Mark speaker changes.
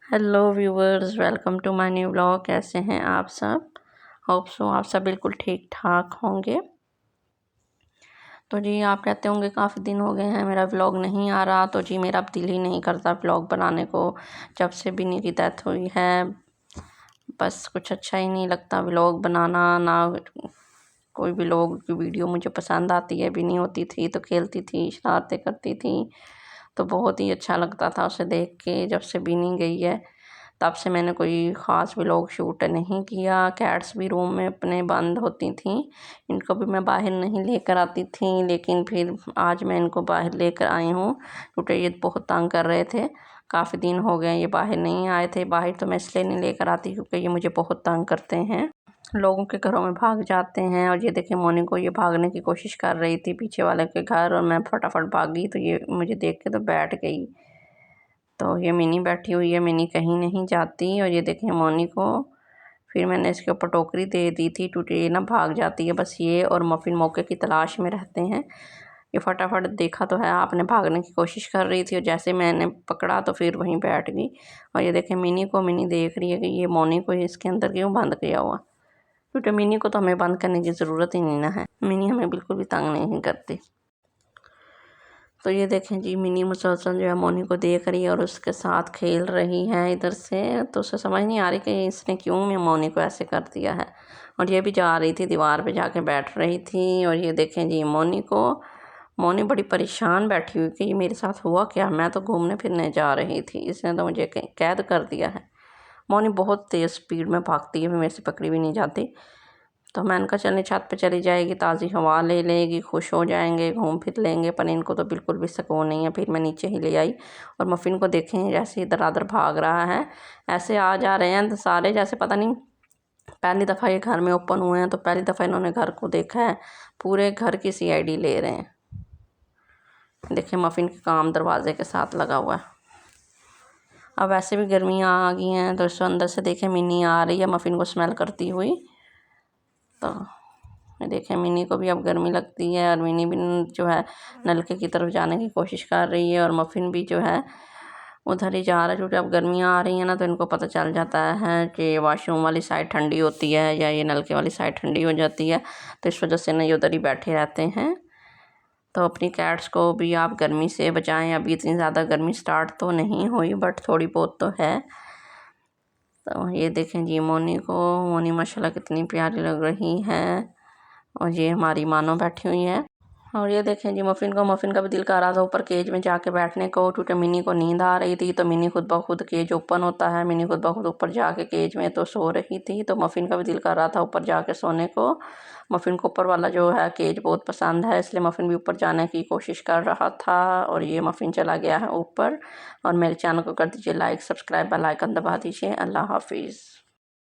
Speaker 1: Hello viewers, welcome to my new blog. कैसे हैं आप सब? होप सो आप सब बिल्कुल ठीक ठाक होंगे। तो जी, आप कहते होंगे काफ़ी दिन हो गए हैं मेरा व्लॉग नहीं आ रहा। तो जी, मेरा अब दिल ही नहीं करता व्लॉग बनाने को। जब से बिन्नी की डेथ हुई है, बस कुछ अच्छा ही नहीं लगता व्लॉग बनाना। ना कोई भी व्लॉग की वीडियो मुझे पसंद आती है। बिन्नी होती थी तो खेलती थी, शरारतें करती थी, तो बहुत ही अच्छा लगता था उसे देख के। जब से बिन्नी गई है तब से मैंने कोई ख़ास व्लॉग शूट नहीं किया। कैट्स भी रूम में अपने बंद होती थी, इनको भी मैं बाहर नहीं लेकर आती थी। लेकिन फिर आज मैं इनको बाहर लेकर आई हूँ क्योंकि ये बहुत तंग कर रहे थे। काफ़ी दिन हो गए ये बाहर नहीं आए थे। बाहर तो मैं इसलिए नहीं लेकर आती क्योंकि ये मुझे बहुत तंग करते हैं, लोगों के घरों में भाग जाते हैं। और ये देखिए, मोनी को ये भागने की कोशिश कर रही थी पीछे वाले के घर, और मैं फटाफट भागी तो ये मुझे देख के तो बैठ गई। तो ये मिनी बैठी हुई है, मिनी कहीं नहीं जाती। और ये देखें मोनी को, फिर मैंने इसके ऊपर टोकरी दे दी थी टूटी, ये ना भाग जाती है। बस ये और मफ़िन मौके की तलाश में रहते हैं। ये फटाफट देखा तो है आपने, भागने की कोशिश कर रही थी और जैसे मैंने पकड़ा तो फिर वहीं बैठ गई। और ये देखें मिनी को, मिनी देख रही है कि ये मोनी को इसके अंदर क्यों बंद किया हुआ, क्योंकि मिनी को तो हमें बंद करने की ज़रूरत ही नहीं ना है। मिनी हमें बिल्कुल भी तंग नहीं करती। तो ये देखें जी, मिनी मुसलसल जो है मोनी को देख रही है और उसके साथ खेल रही है इधर से। तो उसे समझ नहीं आ रही कि इसने क्यों मोनी को ऐसे कर दिया है। और ये भी जा रही थी, दीवार पे जाके बैठ रही थी। और ये देखें जी मोनी को, मोनी बड़ी परेशान बैठी हुई कि ये मेरे साथ हुआ क्या। मैं तो घूमने फिरने जा रही थी, इसने तो मुझे कैद कर दिया है। मोनी बहुत तेज़ स्पीड में भागती है, मेरे से पकड़ी भी नहीं जाती। तो मैंने कहा चलने छत पे चली जाएगी, ताज़ी हवा ले लेगी, खुश हो जाएंगे, घूम फिर लेंगे। पर इनको तो बिल्कुल भी सुकून नहीं है। फिर मैं नीचे ही ले आई और मफ़िन को देखें जैसे इधर उधर भाग रहा है, ऐसे आ जा रहे हैं सारे जैसे पता नहीं पहली दफ़ा ये घर में ओपन हुए हैं। तो पहली दफ़ा इन्होंने घर को देखा है, पूरे घर की CID ले रहे हैं। देखिए मफ़िन के काम दरवाजे के साथ लगा हुआ है। अब वैसे भी गर्मियाँ आ गई हैं तो इसको अंदर से देखें मिनी आ रही है मफ़िन को स्मेल करती हुई। तो देखें मिनी को भी अब गर्मी लगती है और मिनी भी जो है नलके की तरफ जाने की कोशिश कर रही है। और मफ़िन भी जो है उधर ही जा रहा है, क्योंकि अब गर्मियाँ आ रही हैं ना, तो इनको पता चल जाता है कि वॉशरूम वाली साइड ठंडी होती है या ये नलके वाली साइड ठंडी हो जाती है। तो इस वजह से ना ये उधर ही बैठे रहते हैं। तो अपनी कैट्स को भी आप गर्मी से बचाएं। अभी इतनी ज़्यादा गर्मी स्टार्ट तो नहीं हुई, बट थोड़ी बहुत तो है। तो ये देखें जी मोनी को, मोनी माशाल्लाह कितनी प्यारी लग रही है। और ये हमारी मानो बैठी हुई है। और ये देखें जी मफ़िन को, मफ़िन का भी दिल कर रहा था ऊपर केज में जाके बैठने को, क्योंकि मिनी को नींद आ रही थी। तो मिनी खुद ब खुद केज ओपन होता है, मिनी खुद ब खुद ऊपर जाके केज में तो सो रही थी। तो मफ़िन का भी दिल कर रहा था ऊपर जाके सोने को। मफ़िन को ऊपर वाला जो है केज बहुत पसंद है, इसलिए मफ़िन भी ऊपर जाने की कोशिश कर रहा था। और ये मफ़िन चला गया है ऊपर। और मेरे चैनल को कर दीजिए लाइक, सब्सक्राइब, बेल आइकन दबा दीजिए। अल्लाह हाफिज़।